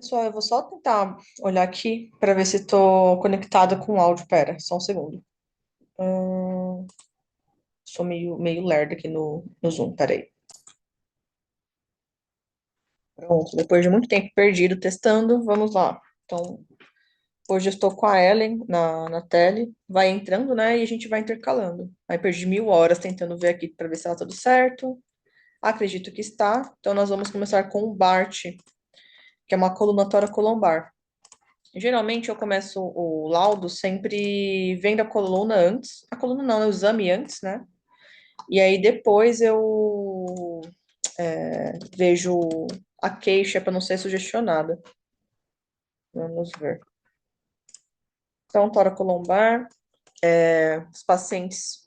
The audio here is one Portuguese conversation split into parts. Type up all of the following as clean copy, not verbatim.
Pessoal, eu vou só tentar olhar aqui para ver se estou conectada com o áudio. Pera, só um segundo. Sou meio lerda aqui no Zoom, peraí. Pronto, depois de muito tempo perdido testando, vamos lá. Então, hoje eu estou com a Ellen na tele, vai entrando, né, e a gente vai intercalando. Aí perdi 1000 horas tentando ver aqui para ver se está tudo certo. Acredito que está. Então, nós vamos começar com o BART, que é uma coluna toracolombar. Geralmente eu começo o laudo sempre vendo a coluna antes. A coluna não, né, o exame antes, né? E aí depois eu vejo a queixa para não ser sugestionada. Vamos ver. Então, toracolombar, os pacientes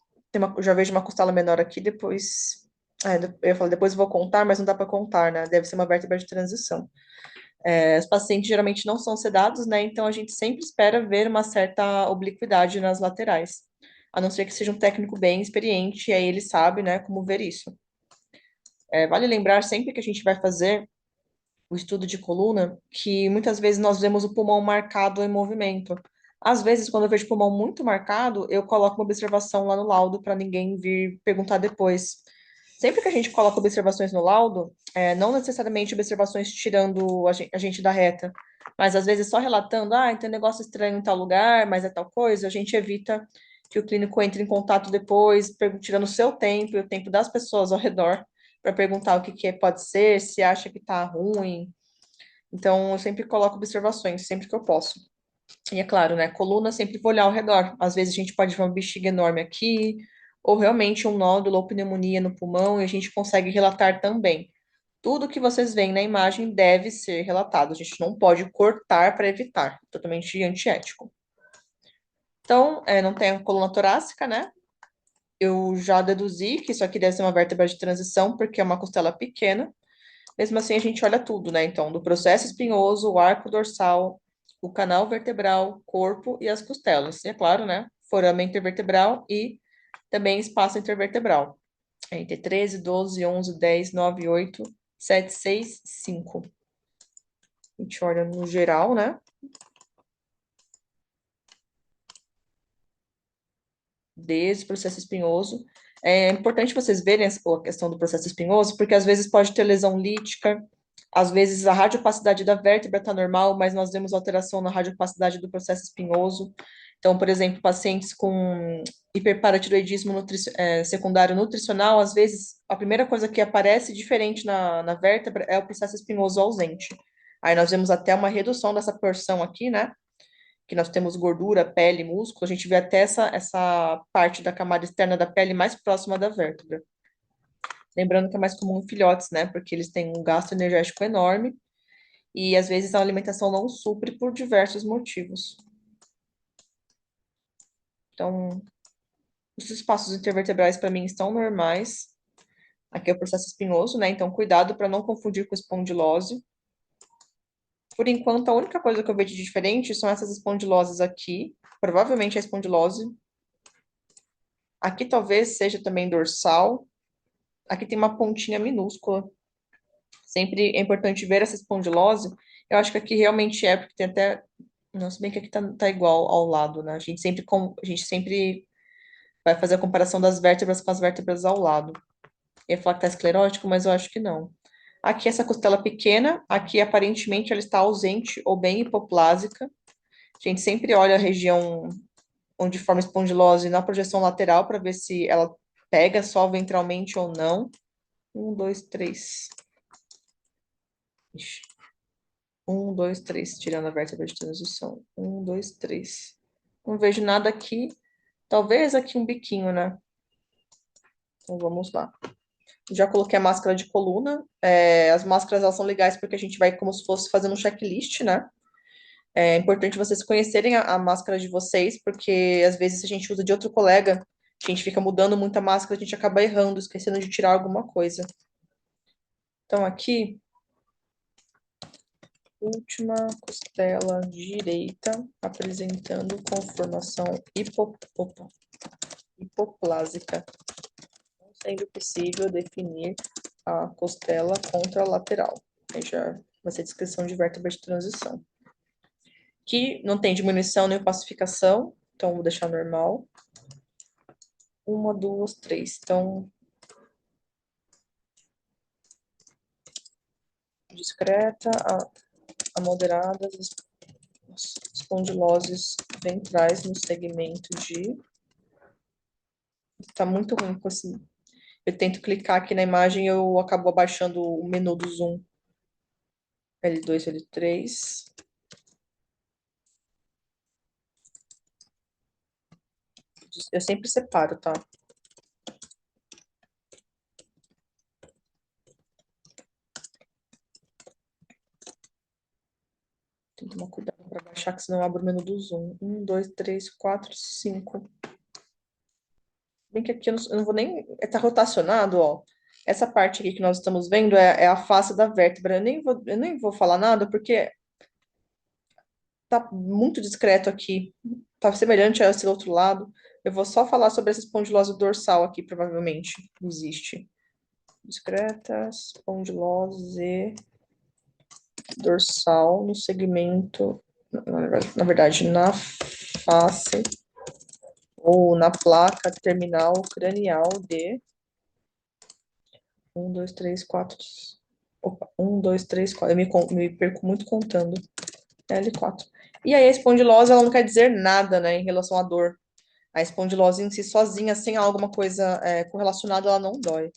já vejo uma costela menor aqui, depois. Eu ia falar, depois eu vou contar, mas não dá para contar, né? Deve ser uma vértebra de transição. Os pacientes geralmente não são sedados, né? Então a gente sempre espera ver uma certa obliquidade nas laterais. A não ser que seja um técnico bem experiente, e aí ele sabe, né, como ver isso. Vale lembrar sempre que a gente vai fazer o estudo de coluna, que muitas vezes nós vemos o pulmão marcado em movimento. Às vezes, quando eu vejo o pulmão muito marcado, eu coloco uma observação lá no laudo para ninguém vir perguntar depois. Sempre que a gente coloca observações no laudo, não necessariamente observações tirando a gente da reta, mas às vezes só relatando, tem um negócio estranho em tal lugar, mas é tal coisa, a gente evita que o clínico entre em contato depois, tirando o seu tempo e o tempo das pessoas ao redor, para perguntar o que pode ser, se acha que está ruim. Então, eu sempre coloco observações, sempre que eu posso. E é claro, né? Coluna, sempre vou olhar ao redor. Às vezes a gente pode ver uma bexiga enorme aqui, ou realmente um nódulo ou pneumonia no pulmão, e a gente consegue relatar também. Tudo que vocês veem na imagem deve ser relatado. A gente não pode cortar para evitar. Totalmente antiético. Então, não tem a coluna torácica, né? Eu já deduzi que isso aqui deve ser uma vértebra de transição, porque é uma costela pequena. Mesmo assim, a gente olha tudo, né? Então, do processo espinhoso, o arco dorsal, o canal vertebral, corpo e as costelas. E é claro, né? Forame intervertebral e também espaço intervertebral. Entre 13, 12, 11, 10, 9, 8, 7, 6, 5. A gente olha no geral, né? Desde o processo espinhoso. É importante vocês verem a questão do processo espinhoso, porque às vezes pode ter lesão lítica, às vezes a radiopacidade da vértebra está normal, mas nós vemos alteração na radiopacidade do processo espinhoso. Então, por exemplo, pacientes com hiperparatiroidismo secundário nutricional, às vezes a primeira coisa que aparece diferente na vértebra é o processo espinhoso ausente. Aí nós vemos até uma redução dessa porção aqui, né? Que nós temos gordura, pele, músculo, a gente vê até essa parte da camada externa da pele mais próxima da vértebra. Lembrando que é mais comum em filhotes, né? Porque eles têm um gasto energético enorme e às vezes a alimentação não supre por diversos motivos. Então, os espaços intervertebrais para mim estão normais. Aqui é o processo espinhoso, né? Então, cuidado para não confundir com espondilose. Por enquanto, a única coisa que eu vejo de diferente são essas espondiloses aqui. Provavelmente é espondilose. Aqui talvez seja também dorsal. Aqui tem uma pontinha minúscula. Sempre é importante ver essa espondilose. Eu acho que aqui realmente é, porque tem até. Não, se bem que aqui tá igual ao lado, né? A gente sempre vai fazer a comparação das vértebras com as vértebras ao lado. Eu ia falar que tá esclerótico, mas eu acho que não. Aqui essa costela pequena, aqui aparentemente ela está ausente ou bem hipoplásica. A gente sempre olha a região onde forma espondilose na projeção lateral para ver se ela pega só ventralmente ou não. Um, dois, três. Ixi. Um, dois, três, tirando a vértebra de transição. Um, dois, três. Não vejo nada aqui. Talvez aqui um biquinho, né? Então vamos lá. Já coloquei a máscara de coluna. As máscaras elas são legais porque a gente vai como se fosse fazendo um checklist, né? É importante vocês conhecerem a máscara de vocês, porque às vezes se a gente usa de outro colega, a gente fica mudando muita máscara, a gente acaba errando, esquecendo de tirar alguma coisa. Então aqui, última costela direita, apresentando conformação hipoplásica, não sendo possível definir a costela contralateral. Aí já Vai ser descrição de vértebra de transição. Aqui não tem diminuição nem pacificação, então vou deixar normal. Uma, duas, três. Então, discreta, a moderada, espondiloses ventrais no segmento de... Tá muito ruim com esse... Eu tento clicar aqui na imagem e eu acabo abaixando o menu do zoom. L2, L3. Eu sempre separo, tá? Tem que tomar cuidado para baixar, que senão eu abro o menu do zoom. 1, 2, 3, 4, 5. Bem que aqui eu não vou nem... Tá rotacionado, ó. Essa parte aqui que nós estamos vendo é a face da vértebra. Eu nem vou falar nada, porque tá muito discreto aqui. Tá semelhante a esse outro lado. Eu vou só falar sobre essa espondilose dorsal aqui, provavelmente. Existe. Discreta, espondilose dorsal no segmento... Na verdade, na face ou na placa terminal cranial de 1, 2, 3, 4. Opa, 1, 2, 3, 4. Me perco muito contando. L4. E aí a espondilose, ela não quer dizer nada, né, em relação à dor. A espondilose em si, sozinha, sem alguma coisa correlacionada, ela não dói.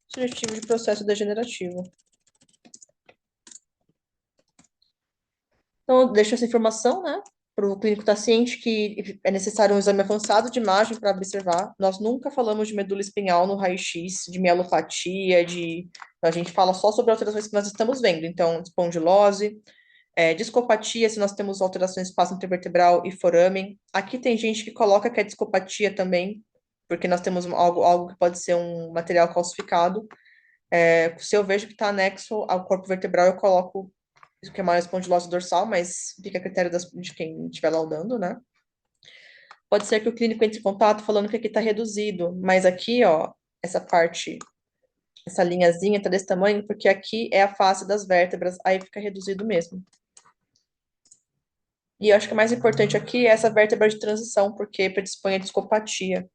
Sugestivo de processo degenerativo. Então, eu deixo essa informação, né, para o clínico estar ciente que é necessário um exame avançado de imagem para observar. Nós nunca falamos de medula espinhal no raio-x, de mielopatia, de... A gente fala só sobre alterações que nós estamos vendo. Então, espondilose, discopatia, se nós temos alterações do espaço intervertebral e foramen. Aqui tem gente que coloca que é discopatia também, porque nós temos algo que pode ser um material calcificado. Se eu vejo que está anexo ao corpo vertebral, eu coloco isso que é uma espondilose dorsal, mas fica a critério de quem estiver laudando, né? Pode ser que o clínico entre em contato falando que aqui está reduzido, mas aqui, ó, essa parte, essa linhazinha está desse tamanho, porque aqui é a face das vértebras, aí fica reduzido mesmo. E eu acho que o mais importante aqui é essa vértebra de transição, porque predispõe a discopatia.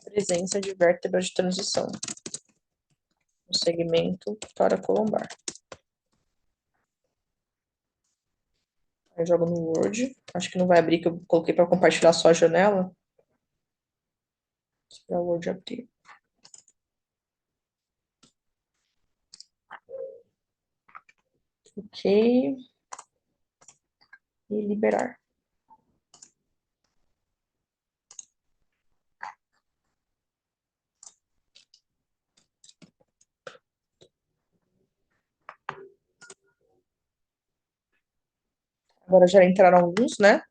Presença de vértebra de transição no segmento paracolombar. Aí eu jogo no Word. Acho que não vai abrir, que eu coloquei para compartilhar só a janela. Para o Word abrir. Ok. E liberar. Agora já entraram alguns, né?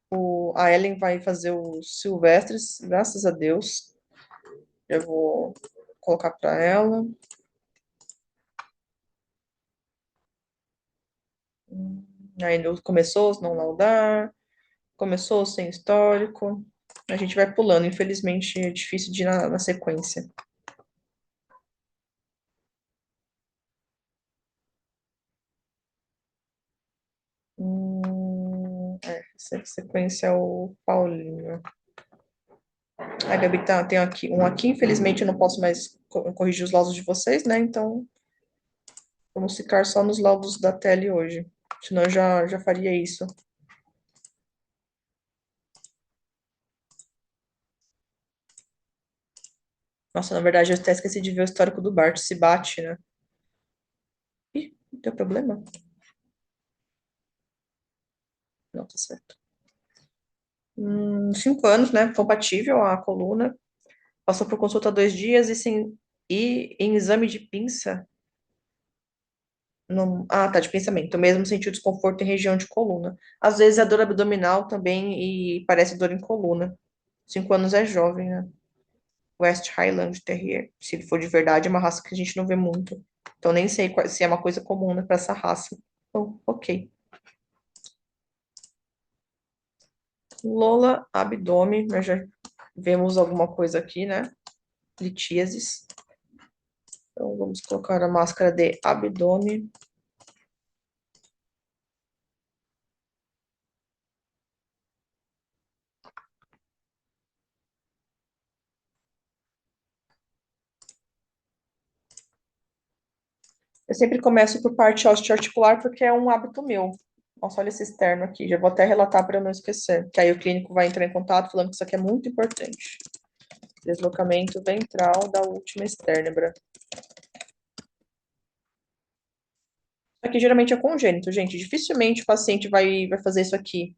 A Ellen vai fazer os silvestres, graças a Deus. Eu vou colocar para ela. Ainda começou os não laudar. Começou sem histórico. A gente vai pulando. Infelizmente, é difícil de ir na sequência. Essa sequência é o Paulinho. A Gabi tem aqui, um aqui. Infelizmente, eu não posso mais corrigir os laudos de vocês, né? Então, vamos ficar só nos laudos da tele hoje. Senão, eu já faria isso. Nossa, na verdade, eu até esqueci de ver o histórico do Bart. Se bate, né? Ih, não tem problema? Não, tá certo. 5 anos, né? Compatível à coluna. Passou por consulta há 2 dias e em exame de pinça. Tá, de pensamento. Mesmo sentiu desconforto em região de coluna. Às vezes é dor abdominal também e parece dor em coluna. 5 anos é jovem, né? West Highland Terrier. Se ele for de verdade, é uma raça que a gente não vê muito. Então nem sei se é uma coisa comum, né, para essa raça. Então, ok. Lola, abdômen. Nós já vemos alguma coisa aqui, né? Litíases. Então, vamos colocar a máscara de abdômen. Eu sempre começo por parte osteoarticular porque é um hábito meu. Nossa, olha esse externo aqui. Já vou até relatar para eu não esquecer. Que aí o clínico vai entrar em contato falando que isso aqui é muito importante. Deslocamento ventral da última estérnebra. Aqui geralmente é congênito, gente. Dificilmente o paciente vai fazer isso aqui.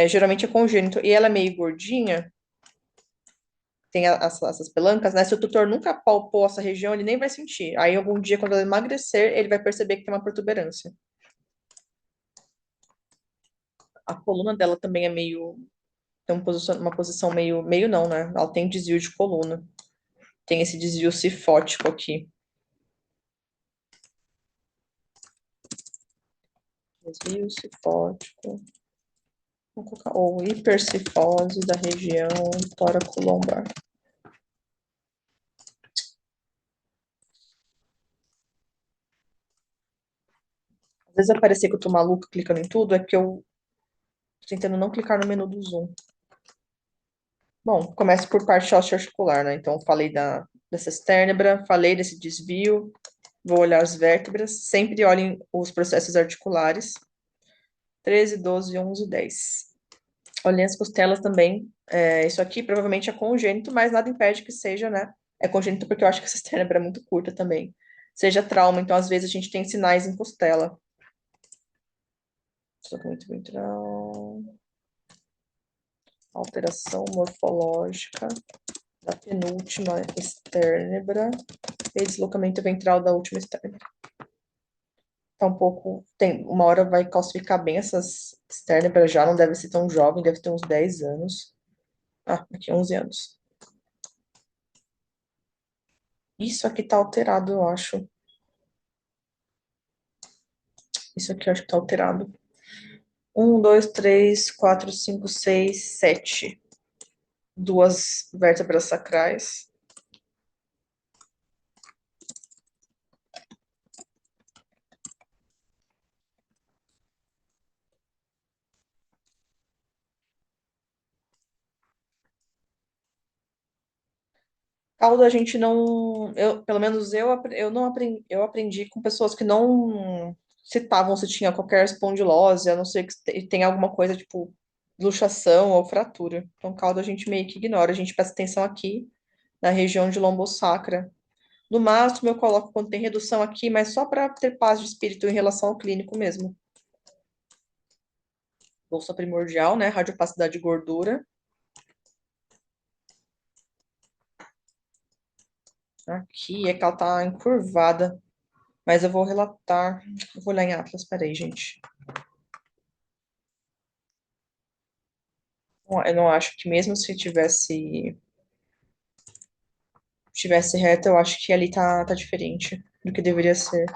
Geralmente é congênito. E ela é meio gordinha, tem essas pelancas, né? Se o tutor nunca palpou essa região, ele nem vai sentir. Aí algum dia, quando ela emagrecer, ele vai perceber que tem uma protuberância. A coluna dela também é meio. Tem uma posição meio não, né? Ela tem desvio de coluna. Tem esse desvio cifótico aqui. Desvio cifótico. Ou hipercifose da região toracolombar. Às vezes aparecer que eu tô maluca clicando em tudo, é porque eu tô tentando não clicar no menu do Zoom. Bom, começo por parte osteoarticular, né? Então, falei dessa esternebra, falei desse desvio, vou olhar as vértebras, sempre olhem os processos articulares, 13, 12, 11, 10. Olhem as costelas também, isso aqui provavelmente é congênito, mas nada impede que seja, né? É congênito porque eu acho que essa esternebra é muito curta também. Seja trauma, então às vezes a gente tem sinais em costela. Deslocamento ventral, alteração morfológica da penúltima esternebra e deslocamento ventral da última esternebra. Tá um pouco. Uma hora vai calcificar bem essas esternebras já, não deve ser tão jovem, deve ter uns 10 anos. Ah, aqui 11 anos. Isso aqui tá alterado, eu acho. Isso aqui eu acho que tá alterado. 1, 2, 3, 4, 5, 6, 7. Duas vértebras sacrais. Cauda a gente não, pelo menos eu não aprendi, eu aprendi com pessoas que não citavam se tinha qualquer espondilose, a não ser que tenha alguma coisa tipo luxação ou fratura. Então, cauda a gente meio que ignora, a gente presta atenção aqui na região de lombosacra. No máximo, eu coloco quando tem redução aqui, mas só para ter paz de espírito em relação ao clínico mesmo. Bolsa primordial, né? Radiopacidade de gordura. Aqui é que ela tá encurvada. Mas eu vou relatar. Eu vou olhar em Atlas, peraí, gente. Eu não acho que mesmo se tivesse reto, eu acho que ali tá diferente do que deveria ser.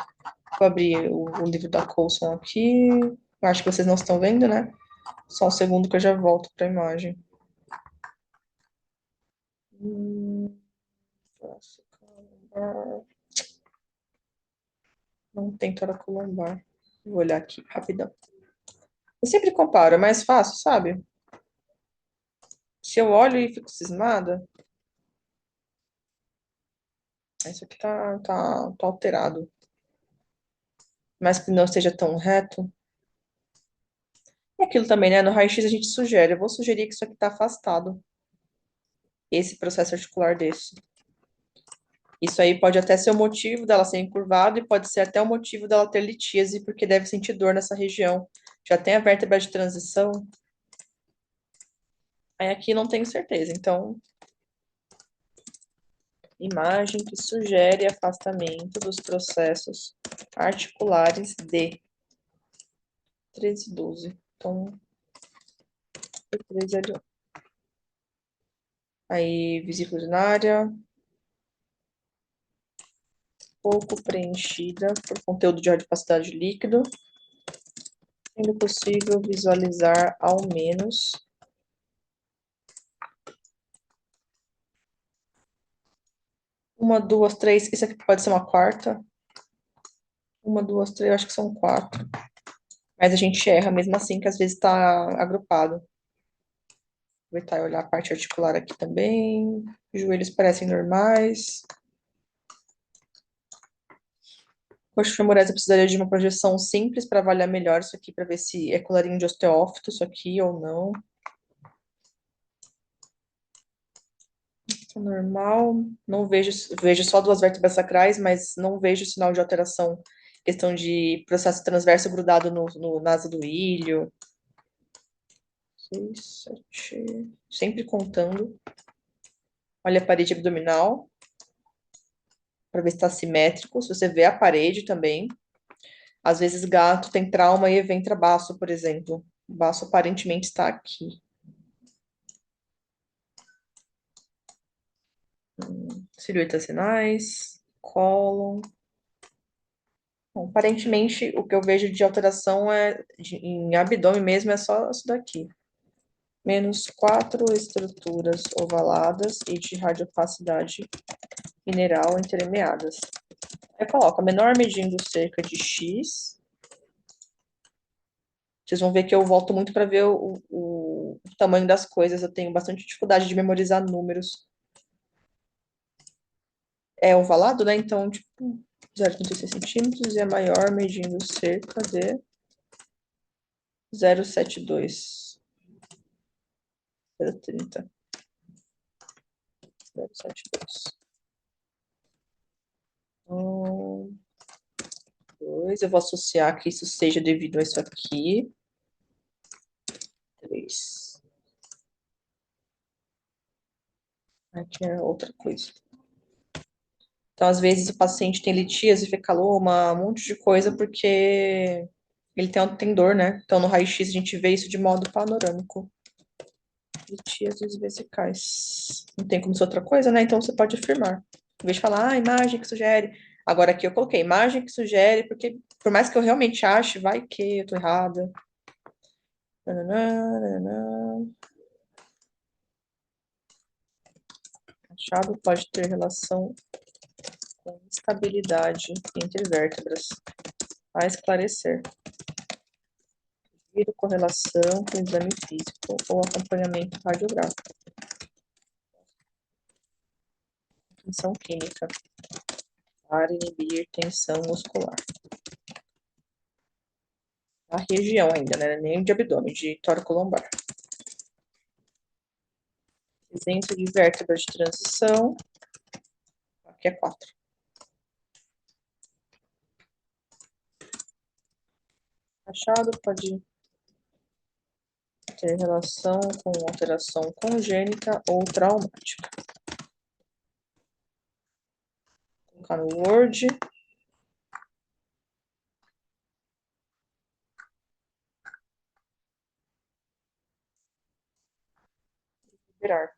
Vou abrir o livro da Coulson aqui. Eu acho que vocês não estão vendo, né? Só um segundo que eu já volto para a imagem. Não tem toracolombar. Vou olhar aqui rapidão. Eu sempre comparo, é mais fácil, sabe? Se eu olho e fico cismada, isso aqui tá alterado. Mas que não esteja tão reto. E aquilo também, né? No raio-x a gente sugere. Eu vou sugerir que isso aqui tá afastado. Esse processo articular desse. Isso aí pode até ser o motivo dela ser encurvada e pode ser até o motivo dela ter litíase, porque deve sentir dor nessa região. Já tem a vértebra de transição. Aí aqui não tenho certeza. Então, imagem que sugere afastamento dos processos articulares de 13 e 12. Então, 13 ali. Aí, vesícula urinária, pouco preenchida por conteúdo de adiposidade líquido, sendo possível visualizar ao menos uma, duas, três. Isso aqui pode ser uma quarta. Uma, duas, três, eu acho que são quatro. Mas a gente erra mesmo assim, que às vezes está agrupado. Aproveitar e olhar a parte articular aqui também. Os joelhos parecem normais. Coxa femoral, eu precisaria de uma projeção simples para avaliar melhor isso aqui, para ver se é colarinho de osteófito, isso aqui ou não. Tá normal. Não vejo, vejo só duas vértebras sacrais, mas não vejo sinal de alteração. Questão de processo transverso grudado no nasa do ilho. Seis, sete. Sempre contando. Olha a parede abdominal, para ver se está simétrico. Se você vê a parede também. Às vezes gato tem trauma e eventra baço, por exemplo. O baço aparentemente está aqui. Silhuetas renais, cólon. Bom, aparentemente, o que eu vejo de alteração em abdômen mesmo é só isso daqui. Menos quatro estruturas ovaladas e de radiopacidade mineral entremeadas. Aí coloca menor medindo cerca de X. Vocês vão ver que eu volto muito para ver o tamanho das coisas. Eu tenho bastante dificuldade de memorizar números. É ovalado, né? Então, tipo, 0,36 centímetros e a maior medindo cerca de 0,72. 0,30. 0,72. Um, dois. Eu vou associar que isso seja devido a isso aqui. Três. Aqui é outra coisa. Então, às vezes, o paciente tem litíase, fecaloma, um monte de coisa, porque ele tem dor, né? Então, no raio-x, a gente vê isso de modo panorâmico. Litíases vesicais. Não tem como ser outra coisa, né? Então, você pode afirmar. Em vez de falar, imagem que sugere. Agora, aqui eu coloquei imagem que sugere, porque por mais que eu realmente ache, vai que eu tô errada. Nananã, nananã. Achado pode ter relação com estabilidade entre vértebras. A esclarecer. Devido correlação com exame físico ou acompanhamento radiográfico. Tensão química. Para inibir tensão muscular. A região ainda, né? Nem de abdômen, de tóraco-lombar. Presença de vértebras de transição. Aqui é 4. Achado pode ter relação com alteração congênita ou traumática. Vou colocar no Word. Virar.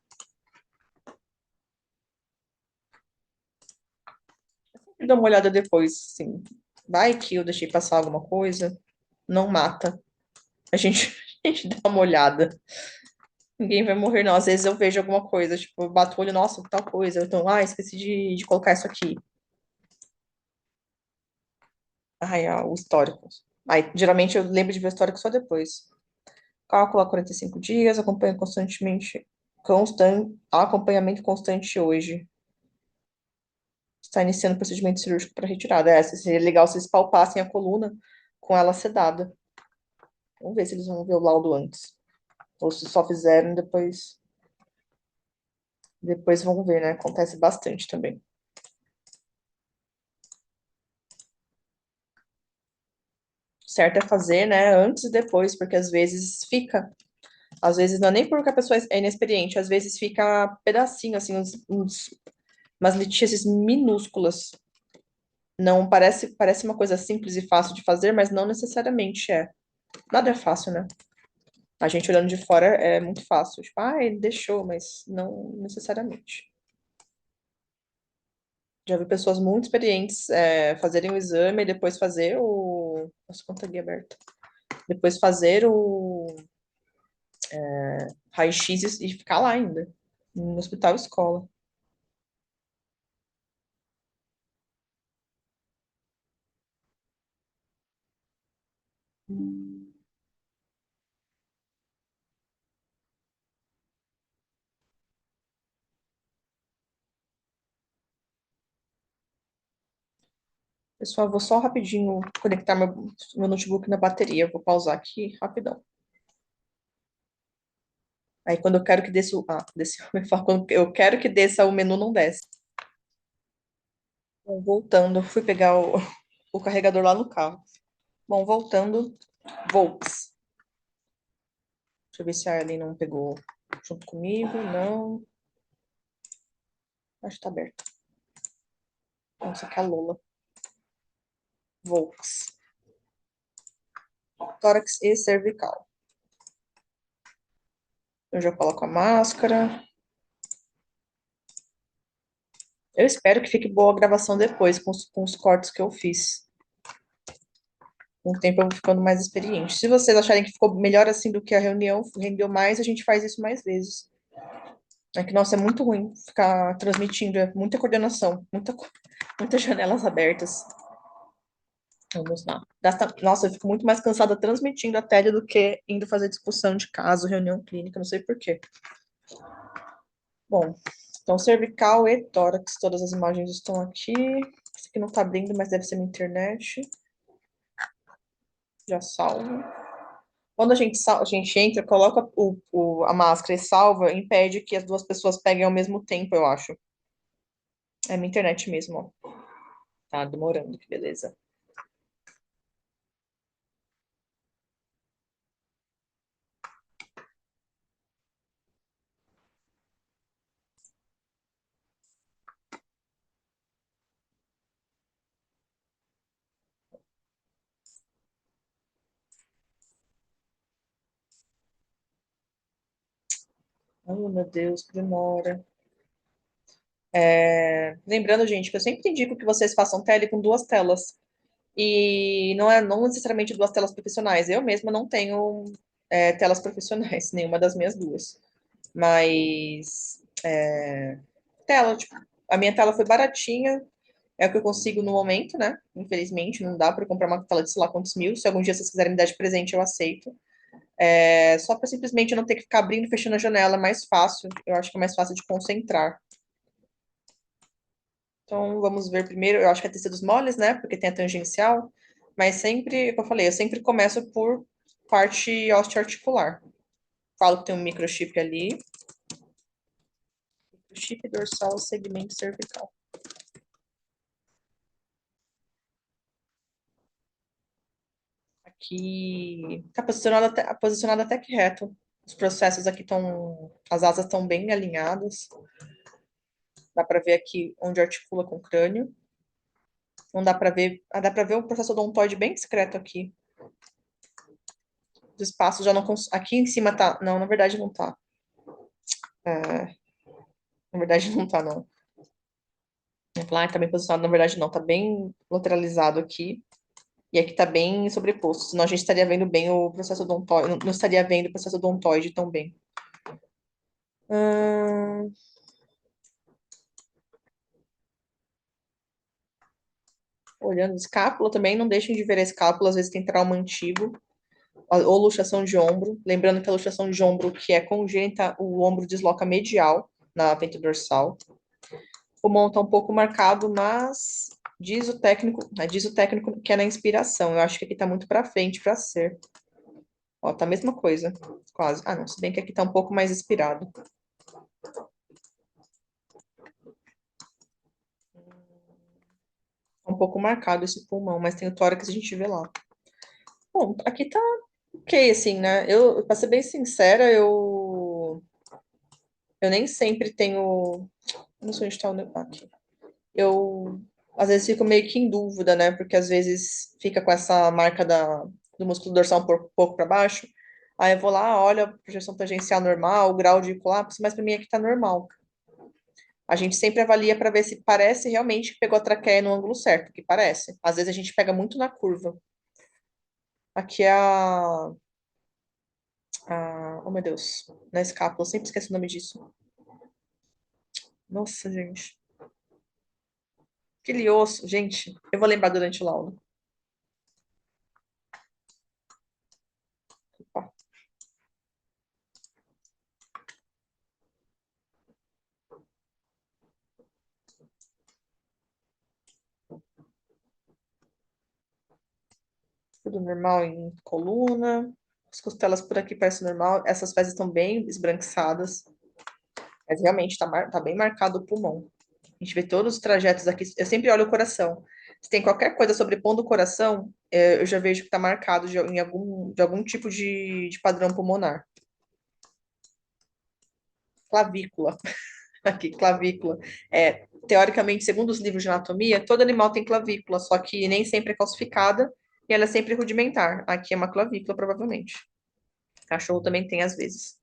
Dá uma olhada depois, sim. Vai que eu deixei passar alguma coisa. Não mata. A gente, a gente dá uma olhada. Ninguém vai morrer, não. Às vezes eu vejo alguma coisa, tipo, eu bato o olho, nossa, tal coisa. Então, esqueci de colocar isso aqui. O histórico. Geralmente eu lembro de ver o histórico só depois. Cálculo a 45 dias, acompanhamento constante hoje. Está iniciando o procedimento cirúrgico para retirada. Seria legal se eles palpassem a coluna com ela sedada. Vamos ver se eles vão ver o laudo antes. Ou se só fizeram depois vão ver, né? Acontece bastante também. Certo é fazer, né, antes e depois, porque às vezes fica. Às vezes não é nem porque a pessoa é inexperiente, às vezes fica pedacinho, assim, umas litíases minúsculas. Não parece uma coisa simples e fácil de fazer, mas não necessariamente é. Nada é fácil, né? A gente olhando de fora é muito fácil. Tipo, ele deixou, mas não necessariamente. Já vi pessoas muito experientes fazerem o exame e depois fazer o. Nossa, conta aqui aberta. Depois fazer o raio-x e ficar lá ainda. No hospital escola. Pessoal, vou só rapidinho conectar meu notebook na bateria. Vou pausar aqui rapidão. Aí quando eu quero que desça desce, quando eu quero que desça o menu não desce. Bom, voltando, fui pegar o carregador lá no carro. Bom, voltando, Volts. Deixa eu ver se a Ellen não pegou junto comigo. Não, acho que tá aberto. Nossa, que é a Lola. Volts. Tórax e cervical. Eu já coloco a máscara. Eu espero que fique boa a gravação depois, com os cortes que eu fiz. Com o tempo eu vou ficando mais experiente. Se vocês acharem que ficou melhor assim do que a reunião, rendeu mais, a gente faz isso mais vezes. É que, nossa, é muito ruim ficar transmitindo, é muita coordenação, muitas janelas abertas. Vamos lá. Nossa, eu fico muito mais cansada transmitindo a tele do que indo fazer discussão de caso, reunião clínica, não sei por quê. Bom, então cervical e tórax, todas as imagens estão aqui. Esse aqui não tá abrindo, mas deve ser na internet. Já salvo. Quando a gente entra, coloca a máscara e salva, impede que as duas pessoas peguem ao mesmo tempo, eu acho. É minha internet mesmo, ó. Tá demorando, que beleza. Ai, meu Deus, que demora. Lembrando, gente, que eu sempre indico que vocês façam tele com duas telas. E não necessariamente duas telas profissionais. Eu mesma não tenho telas profissionais, nenhuma das minhas duas. Mas tela, tipo, a minha tela foi baratinha, é o que eu consigo no momento, né? Infelizmente, não dá para comprar uma tela de sei lá quantos mil. Se algum dia vocês quiserem me dar de presente, eu aceito. Só para simplesmente eu não ter que ficar abrindo e fechando a janela, é mais fácil. Eu acho que é mais fácil de concentrar. Então, vamos ver primeiro. Eu acho que é tecidos moles, né? Porque tem a tangencial. Mas sempre, como eu falei, eu sempre começo por parte osteoarticular. Falo que tem um microchip ali. Microchip dorsal, segmento cervical. Aqui está posicionado até que reto. Os processos aqui estão. As asas estão bem alinhadas. Dá para ver aqui onde articula com o crânio. Não dá para ver. Dá para ver um processo odontoide bem discreto aqui. Os espaços já não. Aqui em cima tá. Não, na verdade não tá. É, na verdade não tá, não. Lá tá bem posicionado, na verdade não. Tá bem lateralizado aqui. E aqui tá bem sobreposto. Senão a gente estaria vendo bem o processo odontoide. Não estaria vendo o processo odontoide tão bem. Hum, olhando escápula também, não deixem de ver a escápula, às vezes tem trauma antigo, ou luxação de ombro. Lembrando que a luxação de ombro que é congênita, o ombro desloca medial na ventrodorsal. O pulmão está um pouco marcado, mas diz o técnico que é na inspiração. Eu acho que aqui está muito para frente para ser. Ó, tá a mesma coisa, quase. Ah, não, se bem que aqui tá um pouco mais inspirado. Tá um pouco marcado esse pulmão, mas tem o tórax que a gente vê lá. Bom, aqui tá ok, assim, né? Pra ser bem sincera, eu nem sempre tenho. Não sei onde tá aqui. Eu, às vezes, fico meio que em dúvida, né? Porque às vezes fica com essa marca do músculo dorsal um pouco para baixo. Aí eu vou lá, olho a projeção tangencial normal, o grau de colapso, mas para mim aqui tá normal. A gente sempre avalia para ver se parece realmente que pegou a traqueia no ângulo certo, que parece. Às vezes a gente pega muito na curva. Aqui é oh meu Deus, na escápula, eu sempre esqueço o nome disso. Nossa, gente. Aquele osso, gente, eu vou lembrar durante o laudo. Opa. Tudo normal em coluna. As costelas por aqui parecem normal. Essas fezes estão bem esbranquiçadas. Mas realmente tá bem marcado o pulmão. A gente vê todos os trajetos aqui. Eu sempre olho o coração. Se tem qualquer coisa sobrepondo o coração, eu já vejo que está marcado de algum tipo de padrão pulmonar. Clavícula. Aqui, clavícula. Teoricamente, segundo os livros de anatomia, todo animal tem clavícula, só que nem sempre é calcificada e ela é sempre rudimentar. Aqui é uma clavícula, provavelmente. Cachorro também tem às vezes.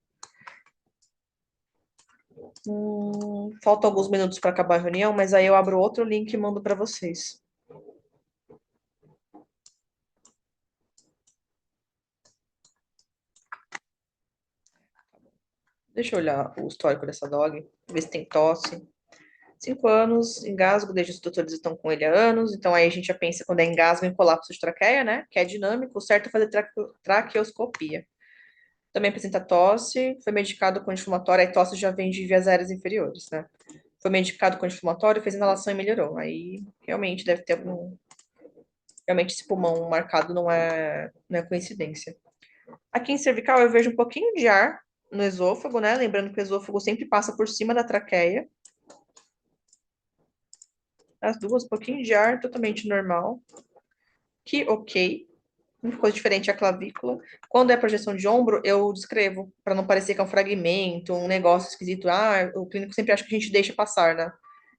Faltam alguns minutos para acabar a reunião, mas aí eu abro outro link e mando para vocês. Deixa eu olhar o histórico dessa dog, ver se tem tosse. 5 anos, engasgo, desde os tutores estão com ele há anos, então aí a gente já pensa quando é engasgo em colapso de traqueia, né? Que é dinâmico, o certo é fazer traqueoscopia. Também apresenta tosse, foi medicado com anti-inflamatório, aí tosse já vem de vias aéreas inferiores, né? Foi medicado com anti-inflamatório, fez inalação e melhorou. Aí realmente deve ter algum. Realmente esse pulmão marcado não é coincidência. Aqui em cervical eu vejo um pouquinho de ar no esôfago, né? Lembrando que o esôfago sempre passa por cima da traqueia. As duas, um pouquinho de ar, totalmente normal. Que ok. Uma coisa diferente é a clavícula. Quando é projeção de ombro, eu descrevo, para não parecer que é um fragmento, um negócio esquisito. Ah, o clínico sempre acha que a gente deixa passar, né?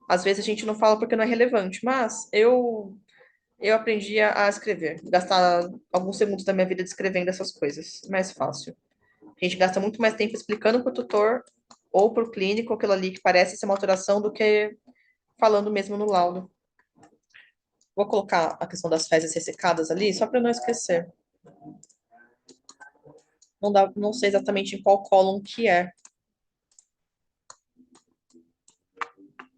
Às vezes a gente não fala porque não é relevante, mas eu aprendi a escrever, gastar alguns segundos da minha vida descrevendo essas coisas. Mais fácil. A gente gasta muito mais tempo explicando para o tutor ou para o clínico aquilo ali que parece ser uma alteração do que falando mesmo no laudo. Vou colocar a questão das fezes ressecadas ali, só para não esquecer. Não sei exatamente em qual cólon que é.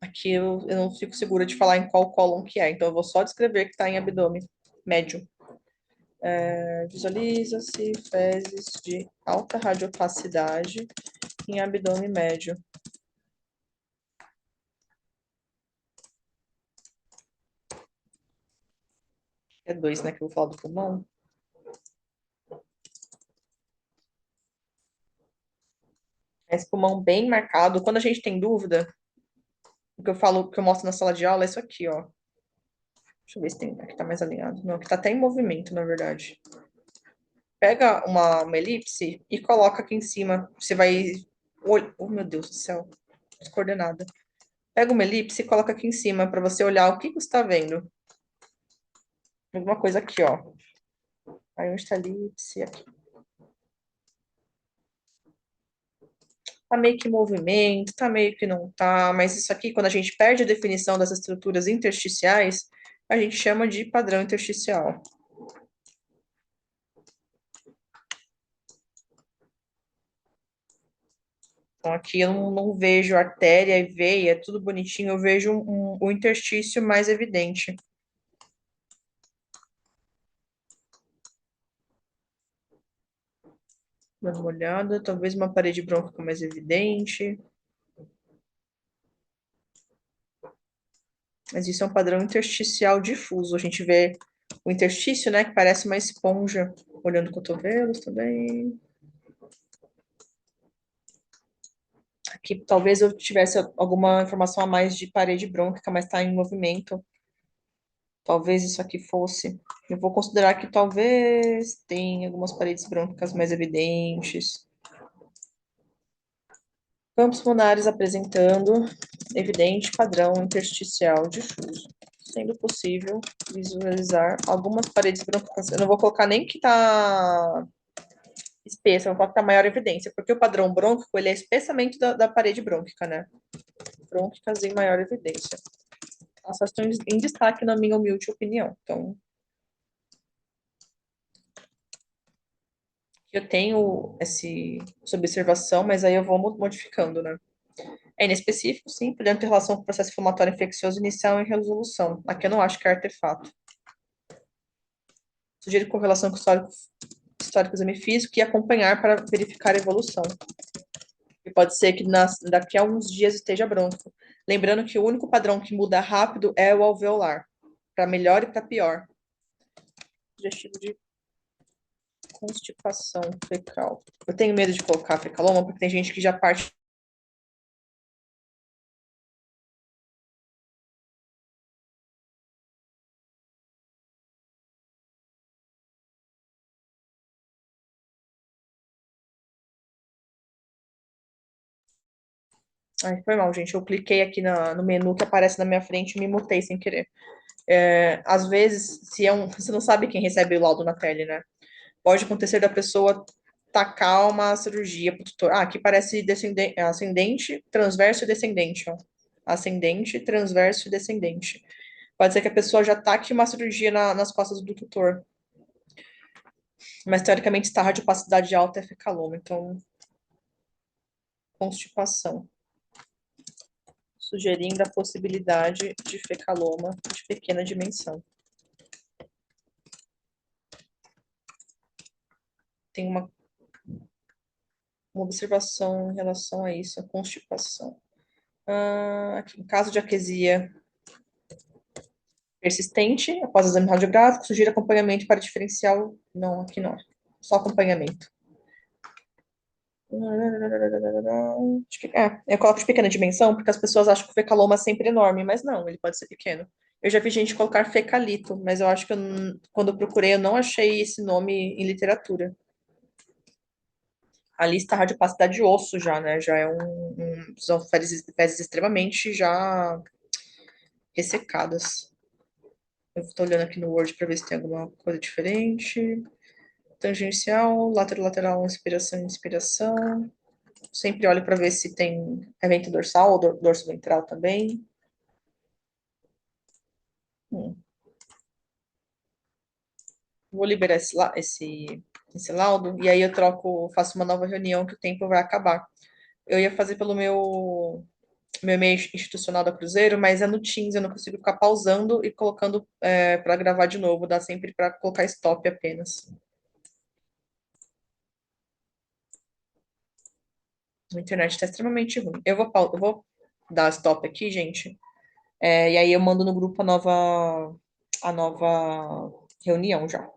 Aqui eu não fico segura de falar em qual cólon que é, então eu vou só descrever que está em abdômen médio. Visualiza-se fezes de alta radiopacidade em abdômen médio. É 2, né, que eu vou falar do pulmão. Esse pulmão bem marcado. Quando a gente tem dúvida, o que eu falo, o que eu mostro na sala de aula é isso aqui, ó. Deixa eu ver se tem, aqui tá mais alinhado. Não, aqui tá até em movimento, na verdade. Pega uma elipse e coloca aqui em cima. Você vai. Oh, meu Deus do céu. Descoordenada. Pega uma elipse e coloca aqui em cima para você olhar o que você está vendo. Alguma coisa aqui, ó. Aí onde está a elipse? Aqui. Tá meio que em movimento, tá meio que não tá. Mas isso aqui, quando a gente perde a definição das estruturas intersticiais, a gente chama de padrão intersticial. Então, aqui eu não vejo artéria e veia, tudo bonitinho, eu vejo o interstício mais evidente. Dando uma olhada, talvez uma parede brônquica mais evidente. Mas isso é um padrão intersticial difuso. A gente vê o interstício, né, que parece uma esponja, olhando cotovelos também. Aqui talvez eu tivesse alguma informação a mais de parede brônquica, mas está em movimento. Talvez isso aqui fosse. Eu vou considerar que talvez tenha algumas paredes brônquicas mais evidentes. Campos pulmonares apresentando evidente padrão intersticial difuso. Sendo possível visualizar algumas paredes brônquicas. Eu não vou colocar nem que está espessa, eu vou colocar que tá maior evidência, porque o padrão brônquico ele é espessamento da parede brônquica, né? Brônquicas em maior evidência. Elas só estão em destaque na minha humilde opinião. Então, eu tenho essa observação, mas aí eu vou modificando, né? É inespecífico, sim, podendo ter relação com o processo inflamatório infeccioso inicial em resolução. Aqui eu não acho que é artefato. Sugiro correlação com histórico exame físico e acompanhar para verificar a evolução. E pode ser que daqui a uns dias esteja brônquico. Lembrando que o único padrão que muda rápido é o alveolar, para melhor e para pior. Sugestivo de Constipação fecal. Eu tenho medo de colocar fecaloma, porque tem gente que já parte. Ai, foi mal, gente. Eu cliquei aqui no menu que aparece na minha frente e me mutei sem querer. Às vezes, se é um, você não sabe quem recebe o laudo na tele, né? Pode acontecer da pessoa tacar uma cirurgia pro tutor. Ah, aqui parece ascendente, transverso e descendente, ó. Ascendente, transverso e descendente. Pode ser que a pessoa já taque uma cirurgia nas costas do tutor. Mas, teoricamente, estarra de opacidade alta é fecaloma. Então, constipação. Sugerindo a possibilidade de fecaloma de pequena dimensão. Tem uma observação em relação a isso, a constipação. Aqui, em caso de aquesia persistente, após o exame radiográfico, sugiro acompanhamento para diferencial. Não, aqui não. Só acompanhamento. Eu coloco de pequena dimensão porque as pessoas acham que o fecaloma é sempre enorme, mas não, ele pode ser pequeno. Eu já vi gente colocar fecalito, mas eu acho que quando eu procurei eu não achei esse nome em literatura. A lista radiopacidade de osso já, né? Já é são fezes extremamente já ressecadas. Eu estou olhando aqui no Word para ver se tem alguma coisa diferente. Tangencial, lateral, inspiração, inspiração. Sempre olho para ver se tem evento dorsal ou dorso ventral também. Hum. Vou liberar esse laudo e aí eu faço uma nova reunião que o tempo vai acabar. Eu ia fazer pelo meu e-mail institucional da Cruzeiro, mas é no Teams, eu não consigo ficar pausando e colocando para gravar de novo, dá sempre para colocar stop apenas. A internet está extremamente ruim. Eu vou dar stop aqui, gente, e aí eu mando no grupo a nova reunião já.